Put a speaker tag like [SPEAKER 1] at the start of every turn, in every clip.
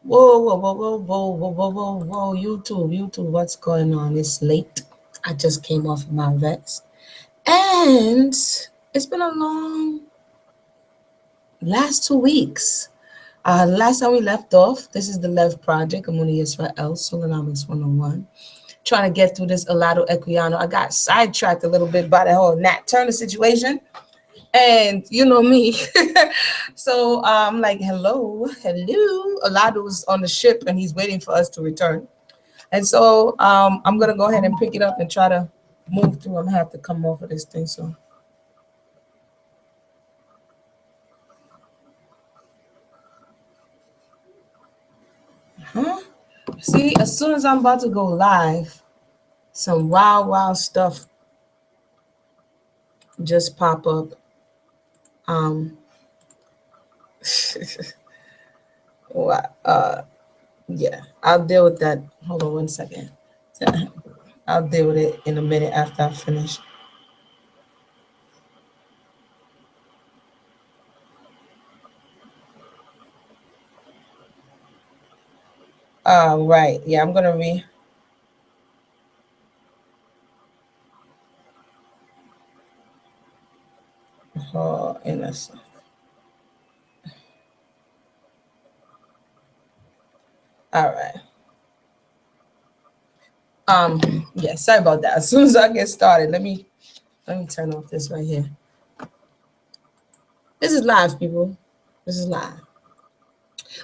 [SPEAKER 1] Whoa, whoa, whoa, whoa, whoa, whoa, whoa, whoa, whoa, YouTube, what's going on? It's late. I just came off of my vest. And it's been a long last 2 weeks. Last time we left off, this is the LEV project, Emunah Israel, Solonomics 101. Trying to get through this Olaudah Equiano. I got sidetracked a little bit by the whole Nat Turner situation. And you know me. So I'm like, hello. Olaudah was on the ship and he's waiting for us to return. And so I'm going to go ahead and pick it up and try to move through. I'm going to have to come off of this thing. So. See, as soon as I'm about to go live, some wild stuff just pop up. Yeah, I'll deal with that. Hold on 1 second. I'll deal with it in a minute after I finish. Right. Yeah, I'm gonna innocent. All right. Yeah, sorry about that. As soon as I get started, let me turn off this right here. This is live, people. This is live.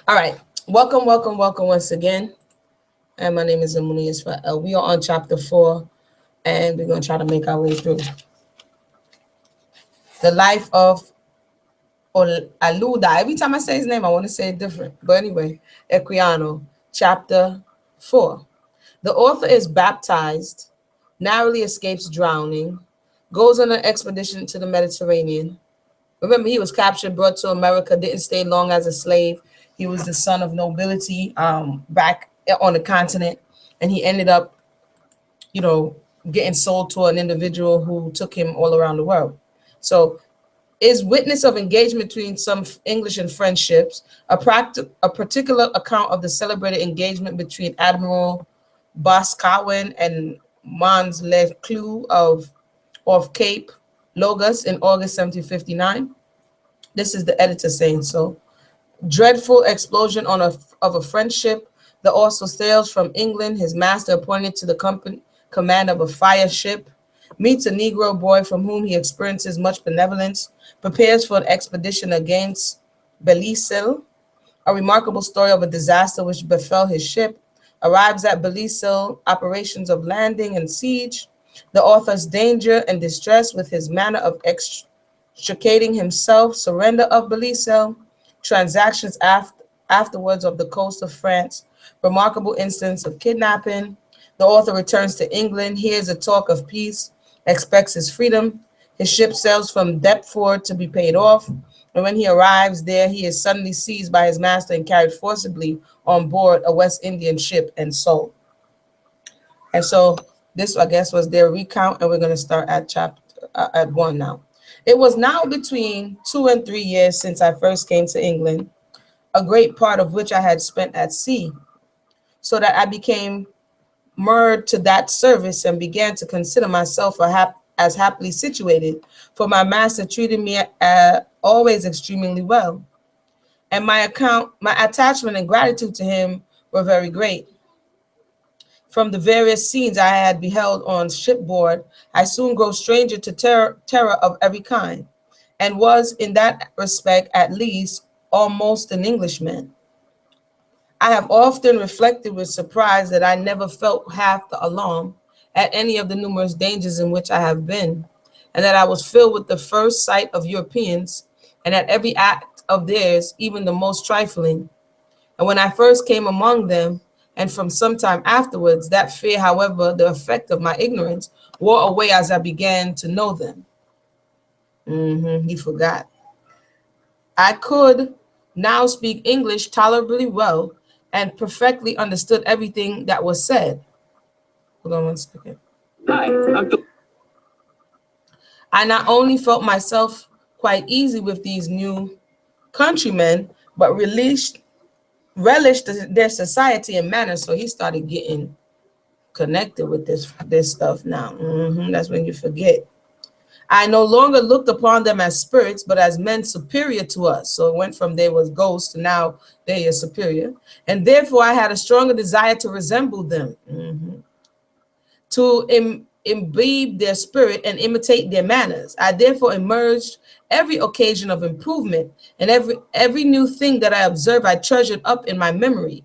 [SPEAKER 1] All right. Welcome once again. And my name is Emunah Israel. We are on chapter 4, and we're gonna try to make our way through the life of Olaudah. Every time I say his name, I want to say it different. But anyway, Equiano, chapter 4. The author is baptized, narrowly escapes drowning, goes on an expedition to the Mediterranean. Remember, he was captured, brought to America, didn't stay long as a slave. He was the son of nobility back on the continent, and he ended up, getting sold to an individual who took him all around the world. So is witness of engagement between some English and French ships, a particular account of the celebrated engagement between Admiral Boscawen and Mons Leclue of Cape Logus in August 1759. This is the editor saying so. Dreadful explosion of a French ship. The author sails from England, his master appointed to the command of a fire ship, meets a Negro boy from whom he experiences much benevolence, prepares for an expedition against Belle-Île, a remarkable story of a disaster which befell his ship, arrives at Belle-Île, operations of landing and siege, the author's danger and distress with his manner of extricating himself, surrender of Belle-Île, transactions afterwards of the coast of France, remarkable instance of kidnapping. The author returns to England, hears a talk of peace, expects his freedom. His ship sails from Deptford to be paid off, and when he arrives there, he is suddenly seized by his master and carried forcibly on board a West Indian ship and sold. And so this, I guess, was their recount, and we're going to start at chapter at 1 now. It was now between 2 and 3 years since I first came to England, a great part of which I had spent at sea, so that I became moored to that service and began to consider myself as happily situated, for my master treated me always extremely well, and my attachment and gratitude to him were very great. From the various scenes I had beheld on shipboard, I soon grew stranger to terror of every kind, and was, in that respect at least, almost an Englishman. I have often reflected with surprise that I never felt half the alarm at any of the numerous dangers in which I have been, and that I was filled with the first sight of Europeans, and at every act of theirs, even the most trifling. And when I first came among them, and from some time afterwards, that fear, however, the effect of my ignorance, wore away as I began to know them. He forgot. I could now speak English tolerably well, and perfectly understood everything that was said. Hold on 1 second. I not only felt myself quite easy with these new countrymen, but relished relished their society and manners. So he started getting connected with this stuff now. That's when you forget. I no longer looked upon them as spirits, but as men superior to us. So it went from they was ghosts to now they are superior. And therefore I had a stronger desire to resemble them, to imbibe their spirit and imitate their manners. I therefore emerged every occasion of improvement, and every new thing that I observed, I treasured up in my memory.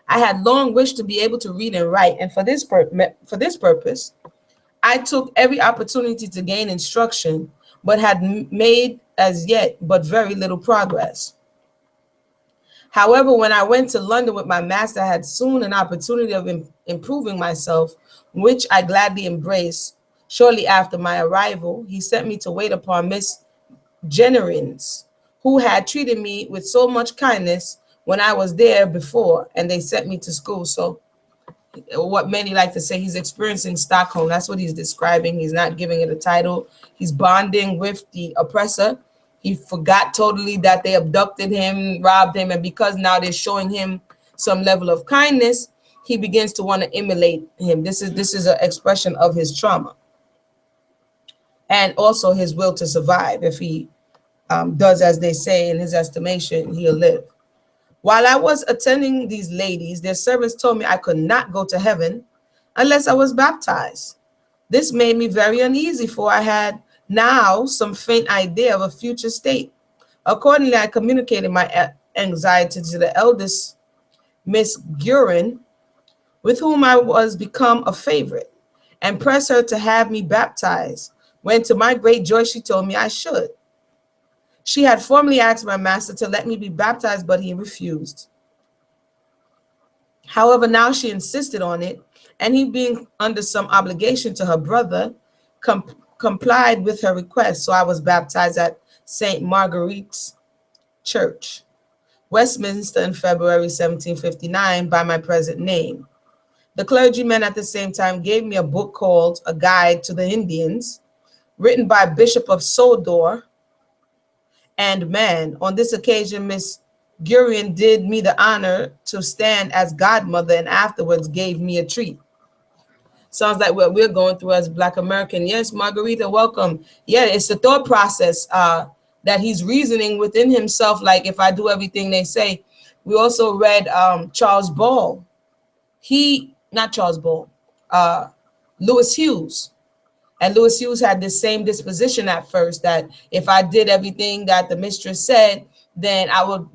[SPEAKER 1] I had long wished to be able to read and write, and for this purpose, I took every opportunity to gain instruction, but had made as yet but very little progress. However, when I went to London with my master, I had soon an opportunity of improving myself, which I gladly embraced. Shortly after my arrival, he sent me to wait upon Miss Jennerins, who had treated me with so much kindness when I was there before, and they sent me to school. So what many like to say, he's experiencing Stockholm. That's what he's describing. He's not giving it a title. He's bonding with the oppressor. He forgot totally that they abducted him, robbed him, and because now they're showing him some level of kindness, he begins to want to emulate him. This is an expression of his trauma and also his will to survive. If he does as they say, in his estimation, he'll live. While I was attending these ladies, their servants told me I could not go to heaven unless I was baptized. This made me very uneasy, for I had now some faint idea of a future state. Accordingly, I communicated my anxiety to the eldest Miss Guerin, with whom I was become a favorite, and pressed her to have me baptized, when to my great joy she told me I should. She had formerly asked my master to let me be baptized, but he refused. However, now she insisted on it, and he, being under some obligation to her brother, complied with her request. So I was baptized at St. Marguerite's Church, Westminster, in February 1759 by my present name. The clergyman at the same time gave me a book called A Guide to the Indians, written by Bishop of Sodor and Man. On this occasion, Miss Guerin did me the honor to stand as godmother and afterwards gave me a treat. Sounds like what we're going through as Black American. Yes, Margarita, welcome. Yeah, it's the thought process that he's reasoning within himself, like if I do everything they say. We also read Charles Ball. Not Charles Ball, Lewis Hughes. And Lewis Hughes had this same disposition at first, that if I did everything that the mistress said, then I would,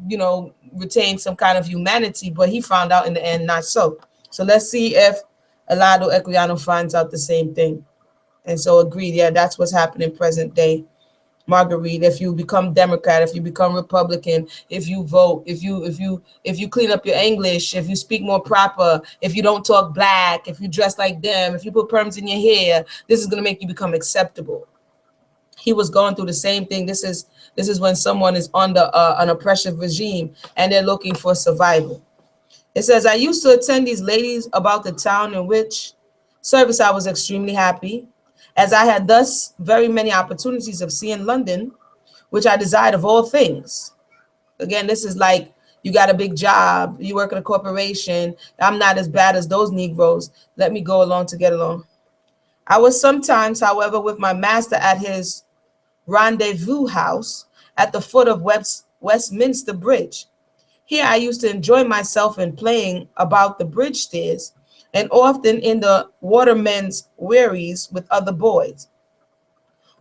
[SPEAKER 1] retain some kind of humanity. But he found out in the end, not so. So let's see if Olaudah Equiano finds out the same thing. And so agreed, yeah, that's what's happening present day. Marguerite, if you become Democrat, if you become Republican, if you vote, if you clean up your English, if you speak more proper, if you don't talk Black, if you dress like them, if you put perms in your hair, this is going to make you become acceptable. He was going through the same thing. This is when someone is under an oppressive regime and they're looking for survival. It says, I used to attend these ladies about the town, in which service I was extremely happy, as I had thus very many opportunities of seeing London, which I desired of all things. Again, this is like, you got a big job, you work in a corporation. I'm not as bad as those Negroes. Let me go along to get along. I was sometimes, however, with my master at his rendezvous house at the foot of Westminster Bridge. Here I used to enjoy myself in playing about the bridge stairs, and often in the watermen's wherries with other boys.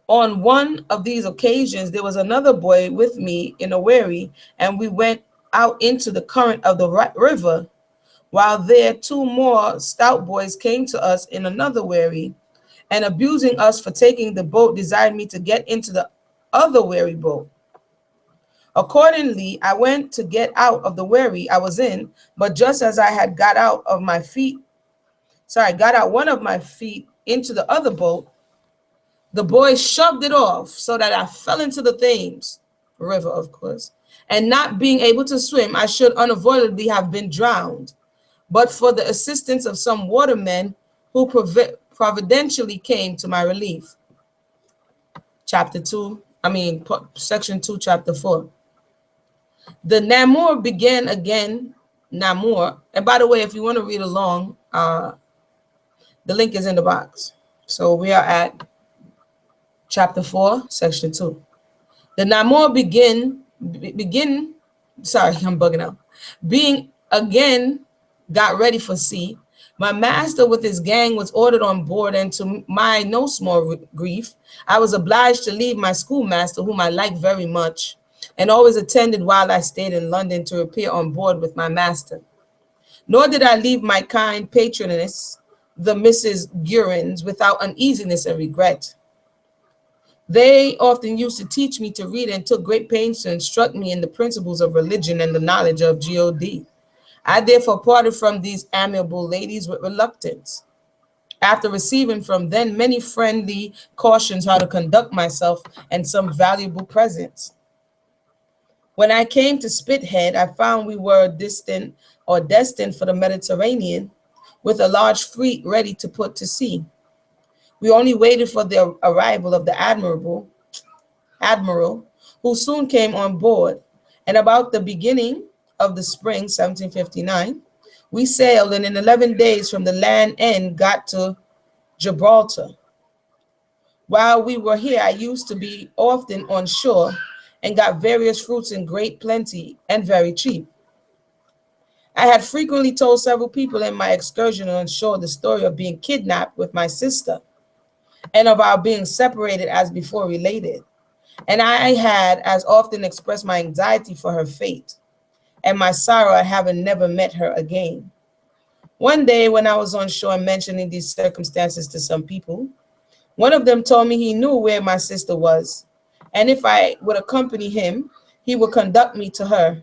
[SPEAKER 1] On one of these occasions, there was another boy with me in a wherry, and we went out into the current of the river, while there 2 more stout boys came to us in another wherry, and abusing us for taking the boat, desired me to get into the other wherry boat. Accordingly, I went to get out of the wherry I was in, but just as I had got out one of my feet into the other boat, the boy shoved it off so that I fell into the Thames River, of course, and not being able to swim, I should unavoidably have been drowned, but for the assistance of some watermen who providentially came to my relief. Section 2, chapter 4. The Namur began again Namor. And by the way, if you want to read along, the link is in the box. So we are at chapter 4, section 2. The Namor sorry, I'm bugging out. Being again got ready for sea, my master with his gang was ordered on board, and to my no small grief, I was obliged to leave my schoolmaster, whom I liked very much, and always attended while I stayed in London, to appear on board with my master. Nor did I leave my kind patroness, the Mrs. Gurins, without uneasiness and regret. They often used to teach me to read and took great pains to instruct me in the principles of religion and the knowledge of God. I therefore parted from these amiable ladies with reluctance, after receiving from them many friendly cautions how to conduct myself and some valuable presents. When I came to Spithead, I found we were destined for the Mediterranean, with a large fleet ready to put to sea. We only waited for the arrival of the admiral, who soon came on board, and about the beginning of the spring, 1759, we sailed, and in 11 days from the land end got to Gibraltar. While we were here, I used to be often on shore and got various fruits in great plenty and very cheap. I had frequently told several people in my excursion on shore the story of being kidnapped with my sister, and of our being separated as before related. And I had as often expressed my anxiety for her fate, and my sorrow at having never met her again. One day, when I was on shore mentioning these circumstances to some people, one of them told me he knew where my sister was, and if I would accompany him, he would conduct me to her.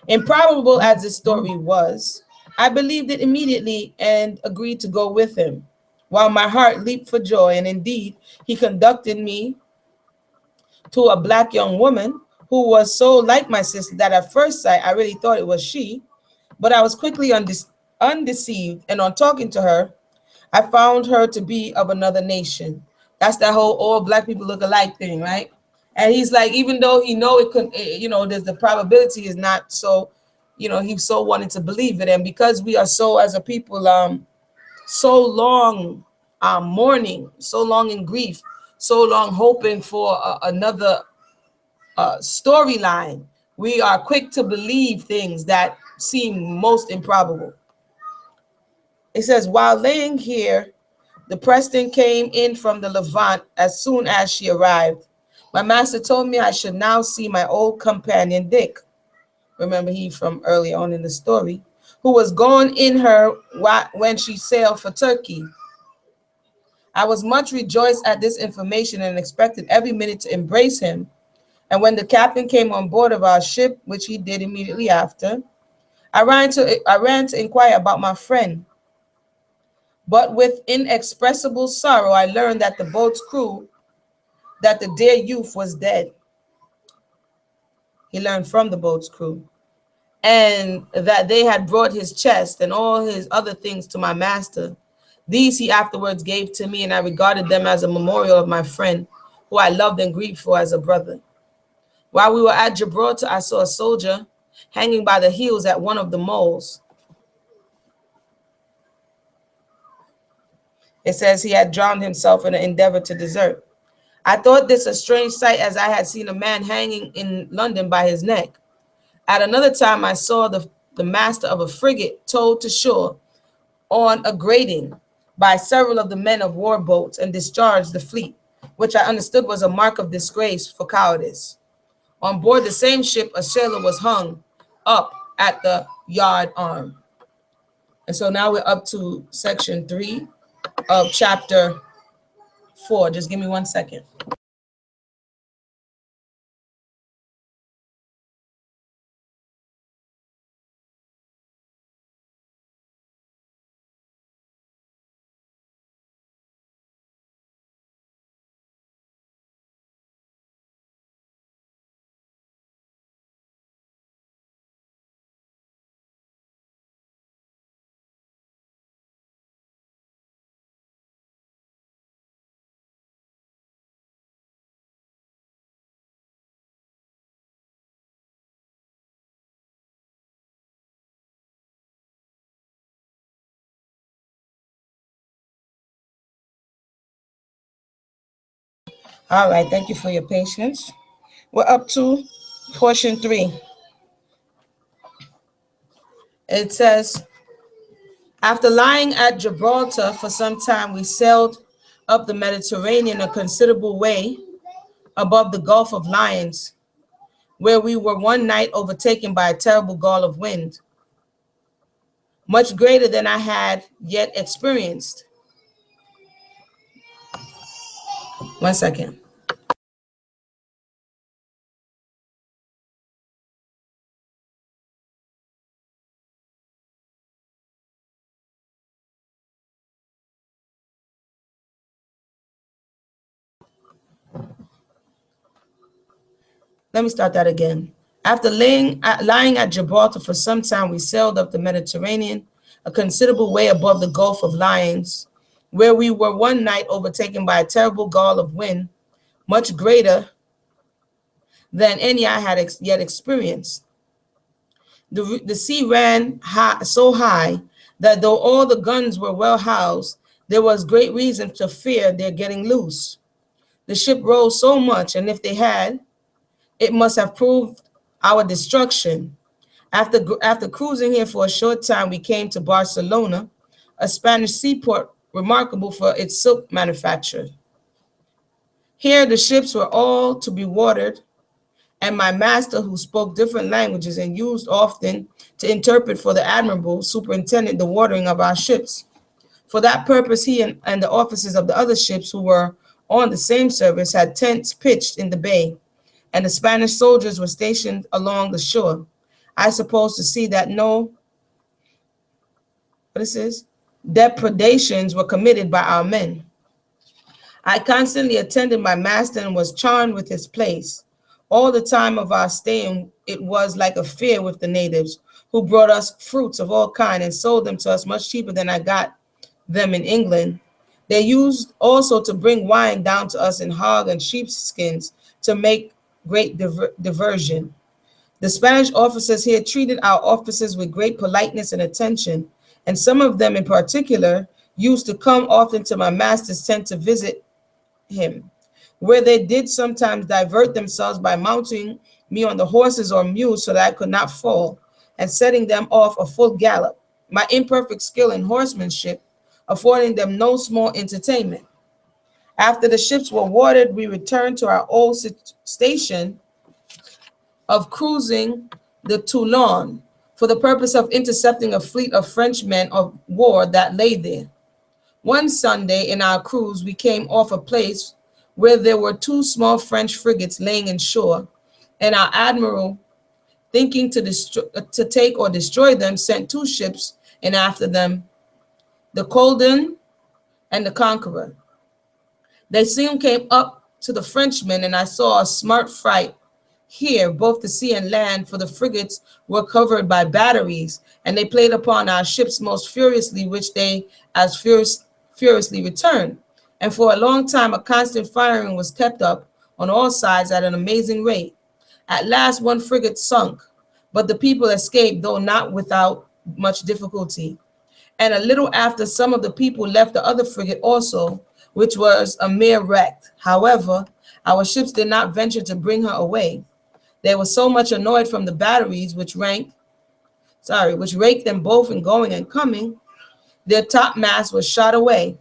[SPEAKER 1] Improbable as this story was, I believed it immediately and agreed to go with him, while my heart leaped for joy, and indeed he conducted me to a black young woman who was so like my sister that at first sight I really thought it was she, but I was quickly undeceived, and on talking to her, I found her to be of another nation. That's that whole all black people look alike thing, right? And he's like, even though he know it could, there's the probability is not so, he so wanted to believe it. And because we are so as a people, so long mourning, so long in grief, so long hoping for another storyline, we are quick to believe things that seem most improbable. It says, while laying here, the Preston came in from the Levant as soon as she arrived. My master told me I should now see my old companion Dick. Remember, he from early on in the story, who was going in her when she sailed for Turkey. I was much rejoiced at this information and expected every minute to embrace him. And when the captain came on board of our ship, which he did immediately after, I ran to inquire about my friend. But with inexpressible sorrow, I learned that the boat's crew, that the dear youth was dead. He learned from the boat's crew, and that they had brought his chest and all his other things to my master. These he afterwards gave to me, and I regarded them as a memorial of my friend, who I loved and grieved for as a brother. While we were at Gibraltar, I saw a soldier hanging by the heels at one of the moles. It says he had drowned himself in an endeavor to desert. I thought this a strange sight, as I had seen a man hanging in London by his neck. At another time, I saw the master of a frigate towed to shore on a grating by several of the men of war boats and discharged the fleet, which I understood was a mark of disgrace for cowardice. On board the same ship, a sailor was hung up at the yard arm. And so now we're up to section 3 of chapter 4. Just give me 1 second. All right, thank you for your patience. We're up to portion 3. It says, after lying at Gibraltar for some time, we sailed up the Mediterranean a considerable way above the Gulf of Lions, where we were one night overtaken by a terrible gale of wind, much greater than I had yet experienced. One second. Let me start that again. After lying at Gibraltar for some time, we sailed up the Mediterranean, a considerable way above the Gulf of Lions, where we were one night overtaken by a terrible gale of wind, much greater than any I had yet experienced. The sea ran so high that though all the guns were well housed, there was great reason to fear their getting loose. The ship rose so much, and if they had, it must have proved our destruction. After cruising here for a short time, we came to Barcelona, a Spanish seaport remarkable for its silk manufacture. Here the ships were all to be watered, and my master, who spoke different languages and used often to interpret for the admiral, superintended the watering of our ships. For that purpose, he and the officers of the other ships who were on the same service had tents pitched in the bay, and the Spanish soldiers were stationed along the shore. I suppose to see that no depredations were committed by our men. I constantly attended my master and was charmed with his place. All the time of our stay, it was like a fair with the natives, who brought us fruits of all kinds and sold them to us much cheaper than I got them in England. They used also to bring wine down to us in hog and sheepskins to make great diversion. The Spanish officers here treated our officers with great politeness and attention, and some of them in particular used to come often to my master's tent to visit him, where they did sometimes divert themselves by mounting me on the horses or mules so that I could not fall, and setting them off a full gallop, my imperfect skill in horsemanship affording them no small entertainment. After the ships were watered, we returned to our old station of cruising the Toulon for the purpose of intercepting a fleet of French men of war that lay there. One Sunday in our cruise, we came off a place where there were 2 small French frigates laying in shore, and our admiral, thinking to take or destroy them, sent 2 ships and after them, the Colden and the Conqueror. They soon came up to the Frenchmen, and I saw a smart fright here, both the sea and land, for the frigates were covered by batteries, and they played upon our ships most furiously, which they as furiously returned. And for a long time, a constant firing was kept up on all sides at an amazing rate. At last, one frigate sunk, but the people escaped, though not without much difficulty. And a little after, some of the people left the other frigate also, which was a mere wreck. However, our ships did not venture to bring her away. They were so much annoyed from the batteries, which raked them both in going and coming. Their topmast was shot away,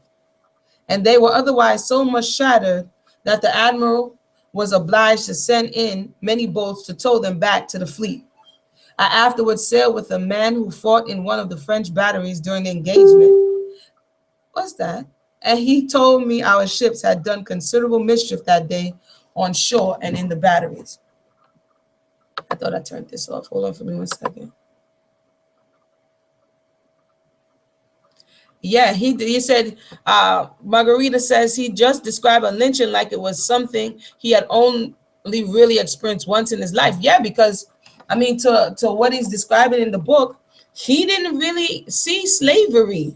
[SPEAKER 1] and they were otherwise so much shattered that the admiral was obliged to send in many boats to tow them back to the fleet. I afterwards sailed with a man who fought in one of the French batteries during the engagement. What's that? And he told me our ships had done considerable mischief that day on shore and in the batteries. I thought I turned this off. Hold on for me 1 second. Yeah, he said, Margarita says he just described a lynching like it was something he had only really experienced once in his life. Yeah, because I mean, to what he's describing in the book, he didn't really see slavery.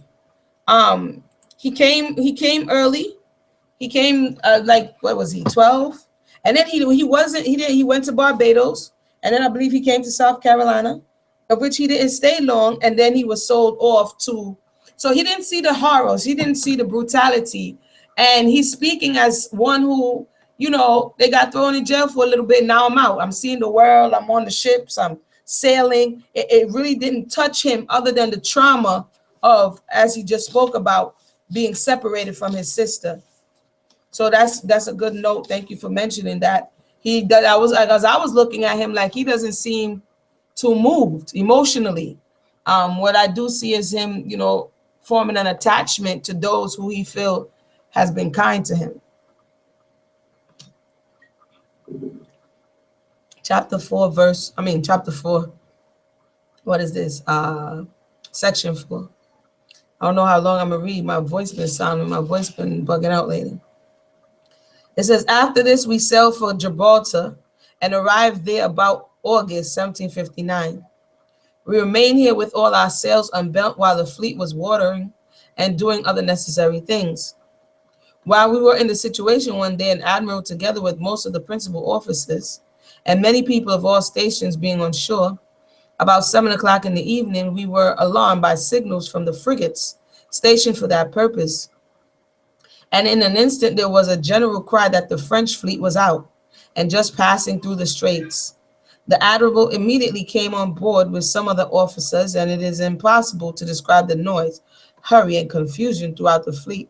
[SPEAKER 1] He came early. He came like, what was he, 12? And then he went to Barbados, and then I believe he came to South Carolina, of which he didn't stay long, and then he was sold off to, so he didn't see the horrors, he didn't see the brutality. And he's speaking as one who, you know, they got thrown in jail for a little bit. Now I'm out. I'm seeing the world. I'm on the ships. I'm sailing. It really didn't touch him other than the trauma of, as he just spoke about, being separated from his sister. So that's a good note. Thank you for mentioning that. I was looking at him like he doesn't seem too moved emotionally. What I do see is him, you know, forming an attachment to those who he feel has been kind to him. Chapter 4, what is this? Section 4. I don't know how long I'm gonna read. My voice been bugging out lately. It says, after this, we sailed for Gibraltar and arrived there about August 1759. We remained here with all our sails unbent while the fleet was watering and doing other necessary things. While we were in the situation one day, an admiral, together with most of the principal officers and many people of all stations being on shore, about 7 o'clock in the evening, we were alarmed by signals from the frigates stationed for that purpose. And in an instant, there was a general cry that the French fleet was out and just passing through the straits. The admiral immediately came on board with some of the officers, and it is impossible to describe the noise, hurry, and confusion throughout the fleet.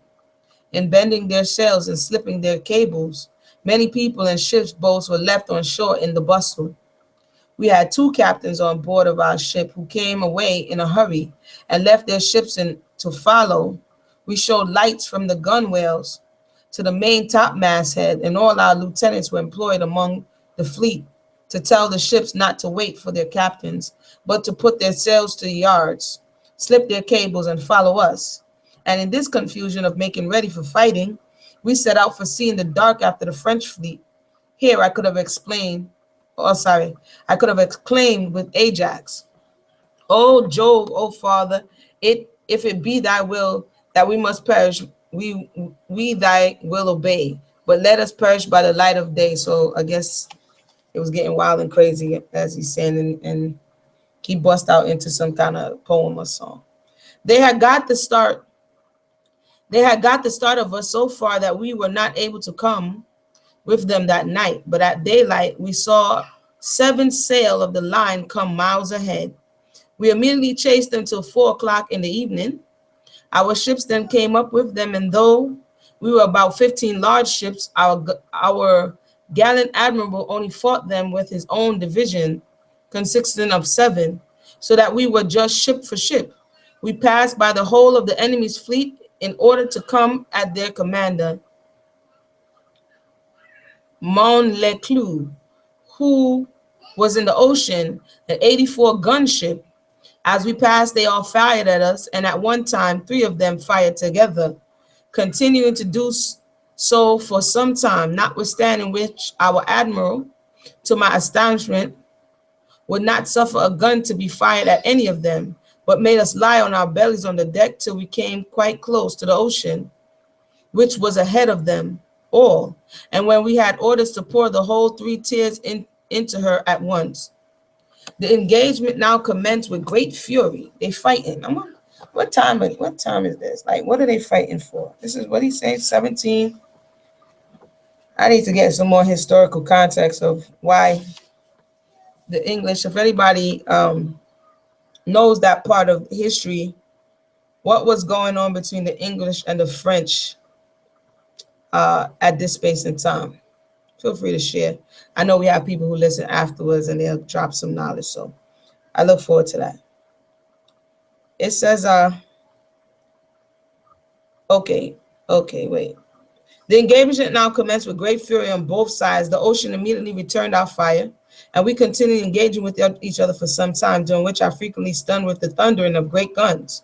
[SPEAKER 1] In bending their sails and slipping their cables, many people and ships' boats were left on shore in the bustle. We had 2 captains on board of our ship who came away in a hurry and left their ships to follow. We showed lights from the gunwales to the main topmast head, and all our lieutenants were employed among the fleet to tell the ships not to wait for their captains, but to put their sails to the yards, slip their cables, and follow us. And in this confusion of making ready for fighting, we set out for sea in the dark after the French fleet. Here I could have exclaimed with Ajax, "O Jove, O Father, if it be thy will that we must perish, we thy will obey, but let us perish by the light of day." So I guess it was getting wild and crazy, as he's saying, and he bust out into some kind of poem or song. They had got the start of us so far that we were not able to come with them that night, but at daylight we saw 7 sail of the line come miles ahead. We immediately chased them till 4 o'clock in the evening. Our ships then came up with them, and though we were about 15 large ships, our gallant admiral only fought them with his own division, consisting of 7, so that we were just ship for ship. We passed by the whole of the enemy's fleet in order to come at their commander, Montlecleux, who was in the ocean, an 84-gun ship. As we passed, they all fired at us, and at one time 3 of them fired together, continuing to do so for some time, notwithstanding which our admiral, to my astonishment, would not suffer a gun to be fired at any of them, but made us lie on our bellies on the deck till we came quite close to the ocean, which was ahead of them all. And when we had orders to pour the whole 3 tiers into her at once, the engagement now commenced with great fury. They fighting. What time is this? Like, what are they fighting for? This is what he says, 17. I need to get some more historical context of why the English, if anybody knows that part of history, what was going on between the English and the French at this space and time. Feel free to share. I know we have people who listen afterwards and they'll drop some knowledge, so I look forward to that. It says, wait. The engagement now commenced with great fury on both sides. The ocean immediately returned our fire, and we continued engaging with each other for some time, during which I frequently stunned with the thundering of great guns,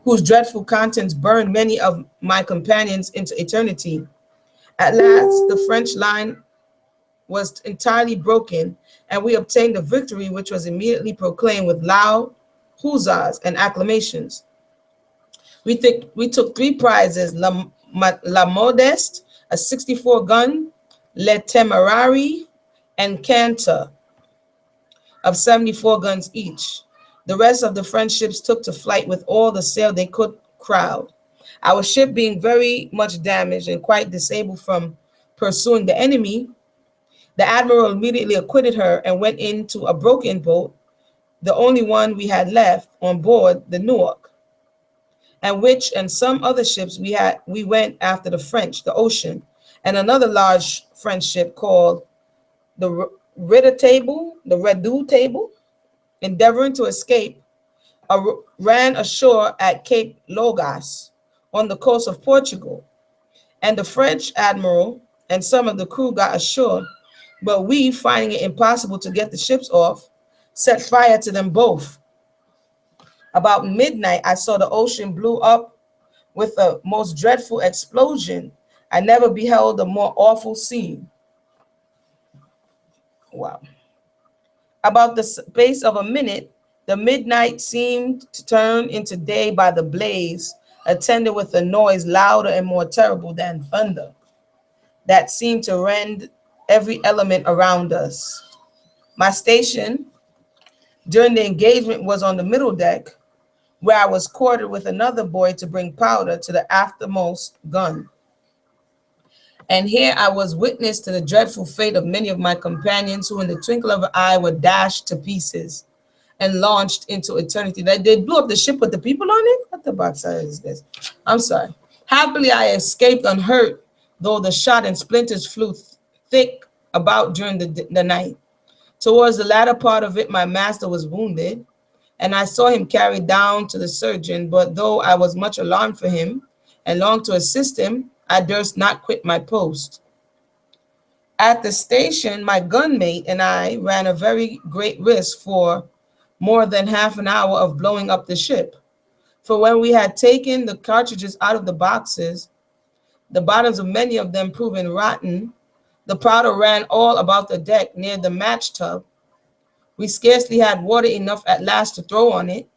[SPEAKER 1] whose dreadful contents burned many of my companions into eternity. At last, the French line was entirely broken, and we obtained a victory, which was immediately proclaimed with loud huzzas and acclamations. We took 3 prizes: La Modeste, a 64-gun, Le Téméraire, and Cantor, of 74 guns each. The rest of the French ships took to flight with all the sail they could crowd. Our ship being very much damaged and quite disabled from pursuing the enemy, the admiral immediately acquitted her and went into a broken boat, the only one we had left on board, the Newark, and which and some other ships we went after the French, the Ocean, and another large French ship called the Redoutable, endeavoring to escape, ran ashore at Cape Logas on the coast of Portugal, and the French admiral and some of the crew got ashore, but we, finding it impossible to get the ships off, set fire to them both. About midnight, I saw the ocean blew up with a most dreadful explosion. I never beheld a more awful scene. Wow. About the space of a minute, the midnight seemed to turn into day by the blaze, attended with a noise louder and more terrible than thunder, that seemed to rend every element around us. My station during the engagement was on the middle deck, where I was quartered with another boy to bring powder to the aftermost gun. And here I was witness to the dreadful fate of many of my companions who in the twinkle of an eye were dashed to pieces and launched into eternity. They blew up the ship with the people on it? What the box is this? I'm sorry. Happily, I escaped unhurt, though the shot and splinters flew thick about during the night. Towards the latter part of it, my master was wounded, and I saw him carried down to the surgeon, but though I was much alarmed for him and longed to assist him, I durst not quit my post. At the station, my gunmate and I ran a very great risk for more than half an hour of blowing up the ship. For when we had taken the cartridges out of the boxes, the bottoms of many of them proving rotten, the powder ran all about the deck near the match tub. We scarcely had water enough at last to throw on it.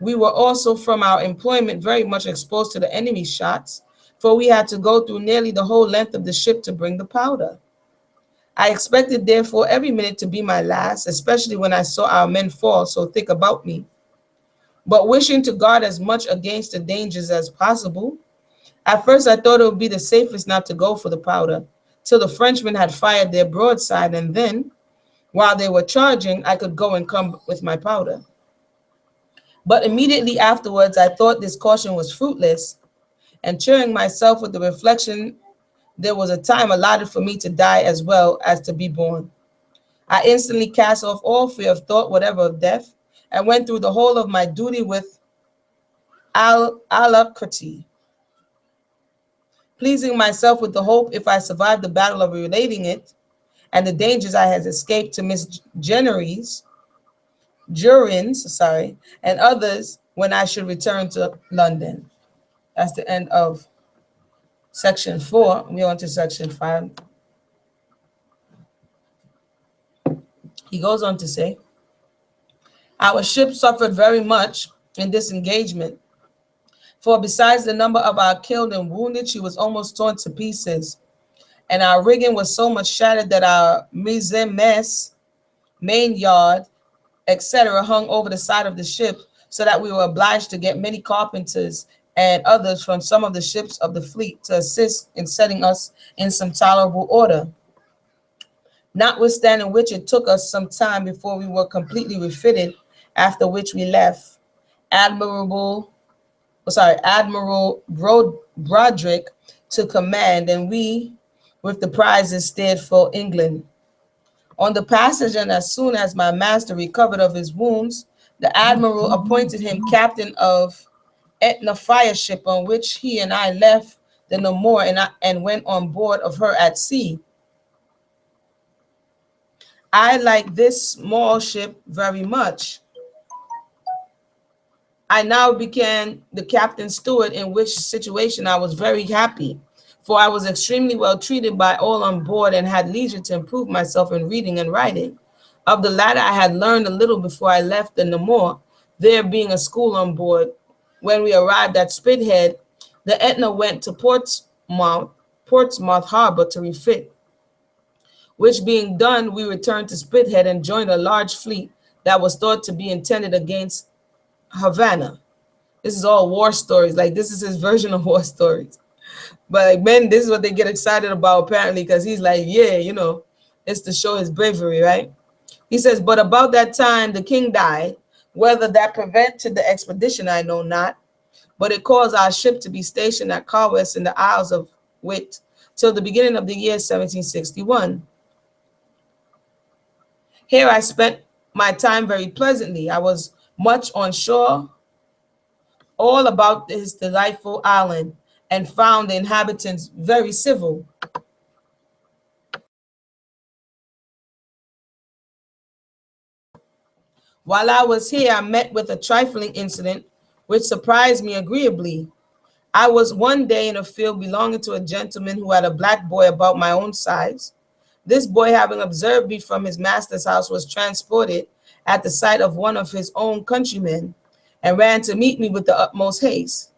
[SPEAKER 1] We were also from our employment very much exposed to the enemy's shots, for we had to go through nearly the whole length of the ship to bring the powder. I expected, therefore, every minute to be my last, especially when I saw our men fall so thick about me. But wishing to guard as much against the dangers as possible, at first I thought it would be the safest not to go for the powder, till the Frenchmen had fired their broadside, and then, while they were charging, I could go and come with my powder. But immediately afterwards, I thought this caution was fruitless, and cheering myself with the reflection there was a time allotted for me to die as well as to be born, I instantly cast off all fear of thought, whatever of death, and went through the whole of my duty with alacrity, pleasing myself with the hope, if I survived the battle, of relating it and the dangers I had escaped to Miss Jurins, and others when I should return to London. That's the end of section 4. We're on to section 5. He goes on to say, our ship suffered very much in this engagement, for besides the number of our killed and wounded, she was almost torn to pieces, and our rigging was so much shattered that our mise-en-mast, main yard, etc., hung over the side of the ship, so that we were obliged to get many carpenters and others from some of the ships of the fleet to assist in setting us in some tolerable order. Notwithstanding which, it took us some time before we were completely refitted, after which we left Admiral Broderick to command, and we, with the prizes, steered for England. On the passage, and as soon as my master recovered of his wounds, the admiral appointed him captain of Etna fire ship, on which he and I left the Namur and went on board of her at sea. I like this small ship very much. I now became the captain's steward, in which situation I was very happy, for I was extremely well treated by all on board and had leisure to improve myself in reading and writing. Of the latter, I had learned a little before I left the Namur, there being a school on board. When we arrived at Spithead, the Etna went to Portsmouth Harbor to refit, which being done, we returned to Spithead and joined a large fleet that was thought to be intended against Havana. This is all war stories. Like, this is his version of war stories. But like men, this is what they get excited about apparently, because he's like, yeah, you know, it's to show his bravery, right? He says, but about that time the king died. Whether that prevented the expedition, I know not. But it caused our ship to be stationed at Carwest in the Isles of Wight till the beginning of the year 1761. Here I spent my time very pleasantly. I was much on shore, all about this delightful island, and found the inhabitants very civil. While I was here, I met with a trifling incident which surprised me agreeably. I was one day in a field belonging to a gentleman who had a black boy about my own size. This boy, having observed me from his master's house, was transported at the sight of one of his own countrymen, and ran to meet me with the utmost haste.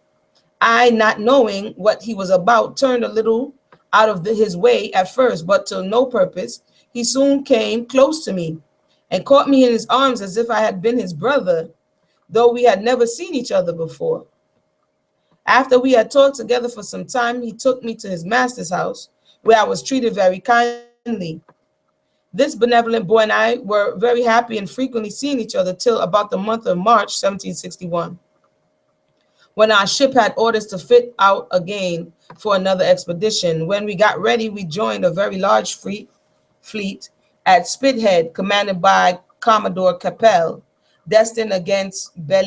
[SPEAKER 1] I, not knowing what he was about, turned a little out of his way at first, but to no purpose. He soon came close to me and caught me in his arms as if I had been his brother, though we had never seen each other before. After we had talked together for some time, he took me to his master's house, where I was treated very kindly. This benevolent boy and I were very happy and frequently seeing each other till about the month of March 1761, when our ship had orders to fit out again for another expedition. When we got ready, we joined a very large fleet at Spithead, commanded by Commodore Capel, destined against Belle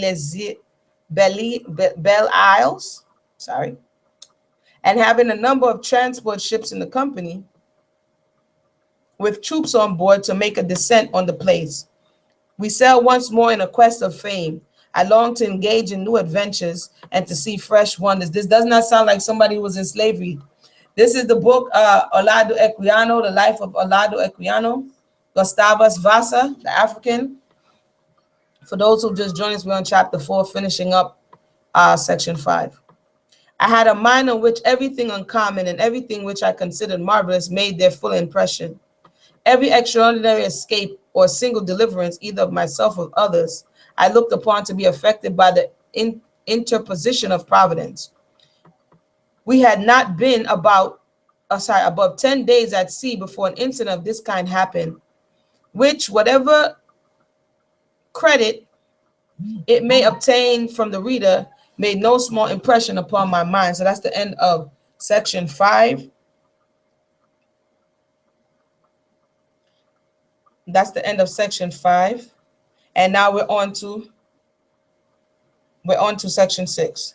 [SPEAKER 1] Isles, and having a number of transport ships in the company, with troops on board to make a descent on the place. We sailed once more in a quest of fame. I longed to engage in new adventures and to see fresh wonders. This does not sound like somebody who was in slavery. This is the book, Olaudah Equiano, The Life of Olaudah Equiano, Gustavus Vassa, the African. For those who just joined us, we're on chapter 4, finishing up section 5. I had a mind on which everything uncommon and everything which I considered marvelous made their full impression. Every extraordinary escape or single deliverance, either of myself or others, I looked upon to be affected by the interposition of Providence. We had not been above 10 days at sea before an incident of this kind happened, which, whatever credit it may obtain from the reader, made no small impression upon my mind. So that's the end of section 5. That's the end of section 5. And now we're on to section 6.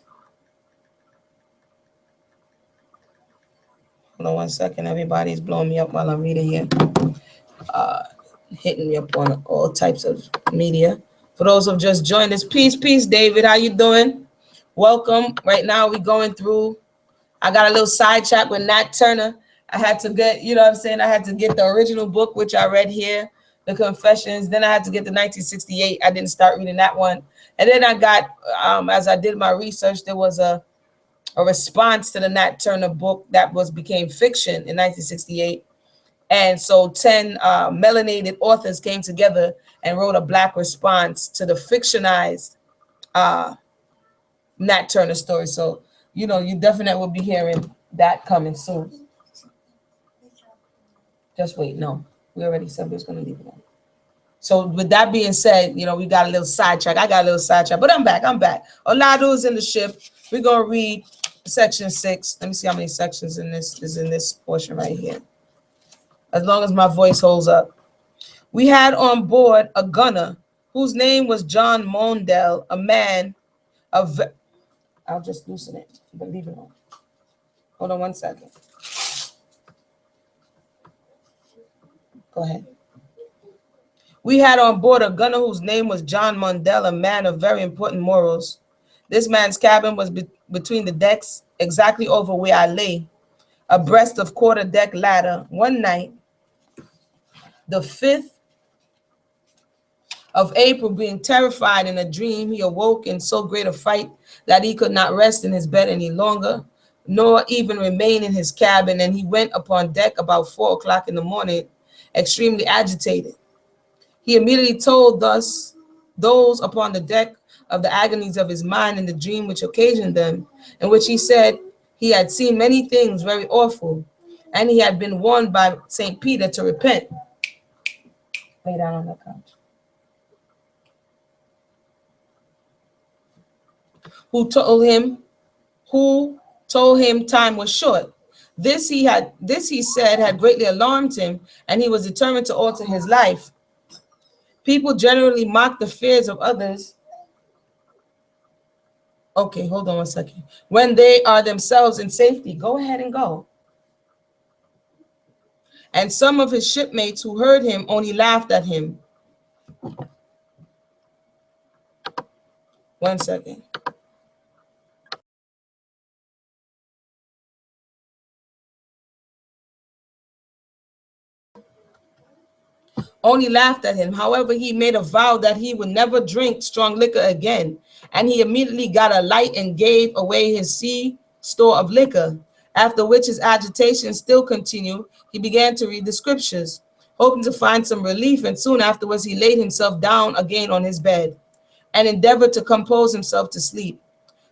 [SPEAKER 1] Hold on one second. Everybody's blowing me up while I'm reading here. Hitting me up on all types of media. For those who have just joined us, peace, David. How you doing? Welcome. Right now we're going through, I got a little side chat with Nat Turner. I had to get, you know what I'm saying? I had to get the original book, which I read here, The Confessions. Then I had to get the 1968. I didn't start reading that one. And then I got, as I did my research, there was a response to the Nat Turner book that became fiction in 1968. And so 10 melanated authors came together and wrote a Black response to the fictionized Nat Turner story. So, you know, you definitely will be hearing that coming soon. Just wait. No, we already said we was going to leave it on. So with that being said, you know, we got a little sidetrack. I got a little sidetrack, but I'm back. Olaudah's in the ship. We're going to read section 6. Let me see how many sections is in this portion right here. As long as my voice holds up. We had on board a gunner whose name was John Mondell, a man of, I'll just loosen it, but leave it on. Hold on one second. Go ahead. We had on board a gunner whose name was John Mondell, a man of very important morals. This man's cabin was between the decks, exactly over where I lay, abreast of quarter-deck ladder. One night, the 5th of April, being terrified in a dream, he awoke in so great a fright that he could not rest in his bed any longer, nor even remain in his cabin, and he went upon deck about 4 o'clock in the morning, extremely agitated. He immediately told those upon the deck of the agonies of his mind and the dream which occasioned them, in which he said He had seen many things very awful, and he had been warned by St. Peter to repent. Lay down on the couch. Who told him time was short. This he said had greatly alarmed him, and he was determined to alter his life. People generally mock the fears of others. Okay, hold on one second. When they are themselves in safety, go ahead and go. And some of his shipmates who heard him only laughed at him. One second. Only laughed at him. However, he made a vow that he would never drink strong liquor again. And he immediately got a light and gave away his sea store of liquor. After which his agitation still continued, he began to read the scriptures, hoping to find some relief, and soon afterwards he laid himself down again on his bed and endeavored to compose himself to sleep.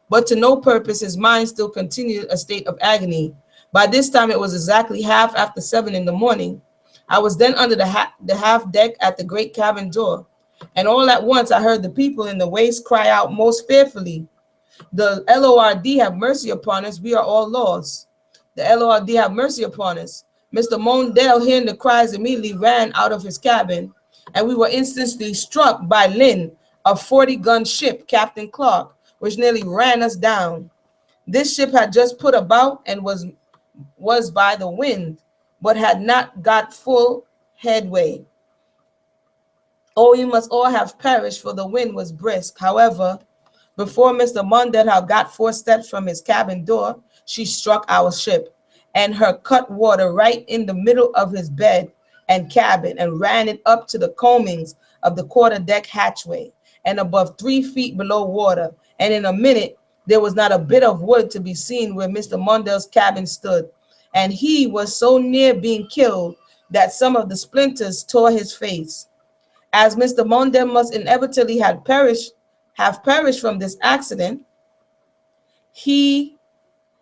[SPEAKER 1] But to no purpose, his mind still continued a state of agony. By this time it was exactly 7:30 in the morning. I was then under the half deck at the great cabin door, and all at once I heard the people in the waist cry out most fearfully, "The LORD have mercy upon us, we are all lost. The LORD have mercy upon us." Mr. Mondale, hearing the cries, immediately ran out of his cabin, and we were instantly struck by Lynn, a 40-gun ship, Captain Clark, which nearly ran us down. This ship had just put about and was by the wind, but had not got full headway. Oh, we must all have perished, for the wind was brisk. However, before Mr. Mondale had got 4 steps from his cabin door, she struck our ship, and her cut water right in the middle of his bed and cabin, and ran it up to the coamings of the quarter-deck hatchway, and above 3 feet below water. And in a minute, there was not a bit of wood to be seen where Mr. Mondale's cabin stood, and he was so near being killed that some of the splinters tore his face. As Mr. Mondale must inevitably have perished from this accident,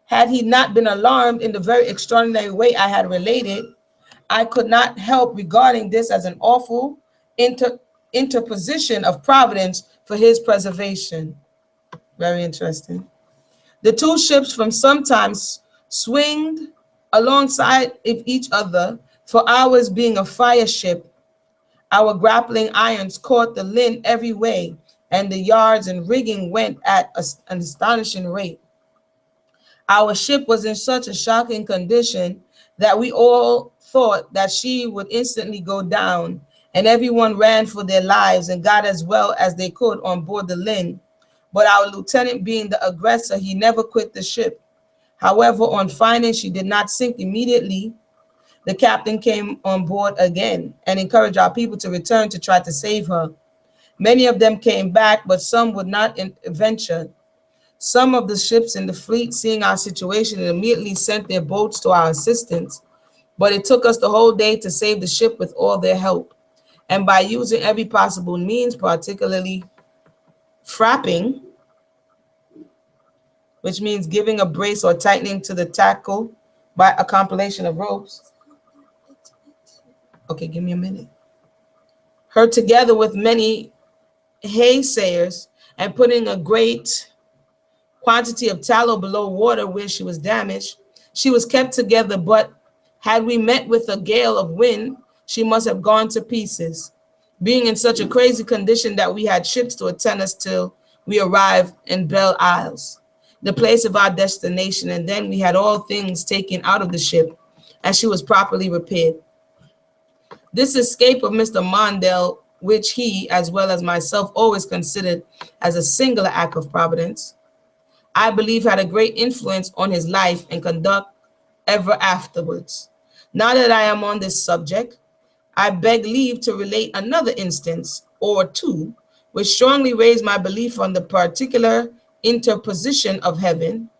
[SPEAKER 1] had he not been alarmed in the very extraordinary way I had related, I could not help regarding this as an awful interposition of Providence for his preservation. Very interesting. The 2 ships from sometimes swinged alongside of each other for hours, being a fire ship. Our grappling irons caught the Lynn every way, and the yards and rigging went at an astonishing rate. Our ship was in such a shocking condition that we all thought that she would instantly go down, and everyone ran for their lives and got as well as they could on board the Lynn. But our lieutenant, being the aggressor, he never quit the ship. However, on finding she did not sink immediately, the captain came on board again and encouraged our people to return to try to save her. Many of them came back, but some would not venture. Some of the ships in the fleet, seeing our situation, immediately sent their boats to our assistance. But it took us the whole day to save the ship with all their help. And by using every possible means, particularly frapping, which means giving a brace or tightening to the tackle by a compilation of ropes. Okay, give me a minute. Her together with many haysayers, and putting a great quantity of tallow below water where she was damaged, she was kept together, but had we met with a gale of wind, she must have gone to pieces, being in such a crazy condition that we had ships to attend us till we arrived in Belle Isles, the place of our destination, and then we had all things taken out of the ship, and she was properly repaired. This escape of Mr. Mondale, which he, as well as myself, always considered as a singular act of Providence, I believe had a great influence on his life and conduct ever afterwards. Now that I am on this subject, I beg leave to relate another instance or 2, which strongly raised my belief on the particular interposition of heaven,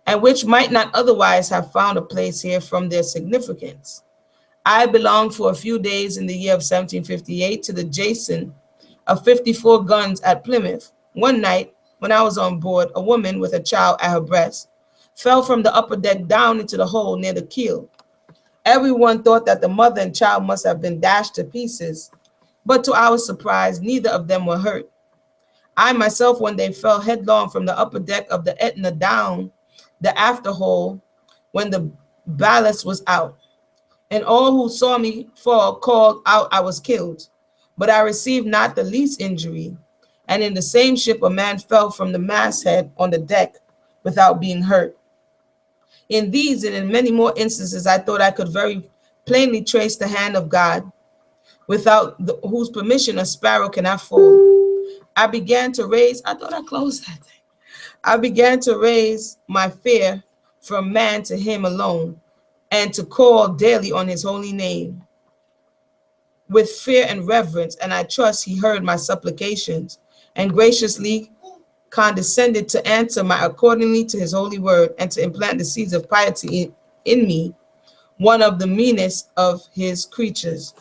[SPEAKER 1] and which might not otherwise have found a place here from their significance. I belonged for a few days in the year of 1758 to the Jason of 54 guns at Plymouth. One night, when I was on board, a woman with a child at her breast fell from the upper deck down into the hole near the keel. Everyone thought that the mother and child must have been dashed to pieces, but to our surprise, neither of them were hurt. I myself one day fell headlong from the upper deck of the Etna down the after hole when the ballast was out, and all who saw me fall called out I was killed. But I received not the least injury, and in the same ship a man fell from the masthead on the deck without being hurt. In these and in many more instances, I thought I could very plainly trace the hand of God, without whose permission a sparrow cannot fall. I began to raise, I thought I closed that thing. I began to raise my fear from man to him alone, and to call daily on his holy name with fear and reverence, and I trust he heard my supplications and graciously condescended to answer my accordingly to his holy word, and to implant the seeds of piety in me, one of the meanest of his creatures.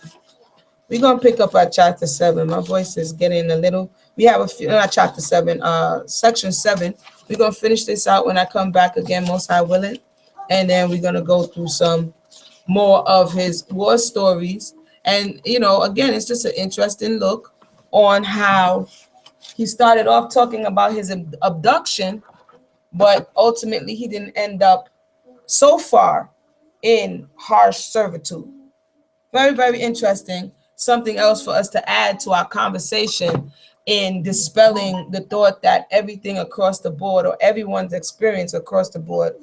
[SPEAKER 1] We're going to pick up at chapter 7. My voice is getting a little, we have a few, not chapter 7, section 7. We're going to finish this out when I come back again, most high willing. And then we're going to go through some more of his war stories. And, you know, again, it's just an interesting look on how he started off talking about his abduction, but ultimately he didn't end up so far in harsh servitude. Very, very interesting. Something else for us to add to our conversation in dispelling the thought that everything across the board or everyone's experience across the board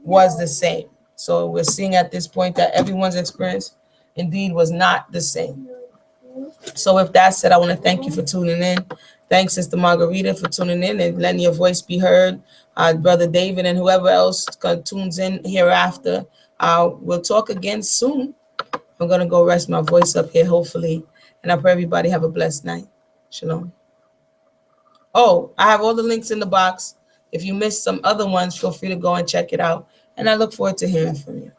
[SPEAKER 1] was the same. So we're seeing at this point that everyone's experience indeed was not the same. So with that said, I want to thank you for tuning in. Thanks, Sister Margarita, for tuning in and letting your voice be heard. Brother David and whoever else tunes in hereafter. We'll talk again soon. I'm going to go rest my voice up here, hopefully. And I pray everybody have a blessed night. Shalom. Oh, I have all the links in the box. If you missed some other ones, feel free to go and check it out. And I look forward to hearing from you.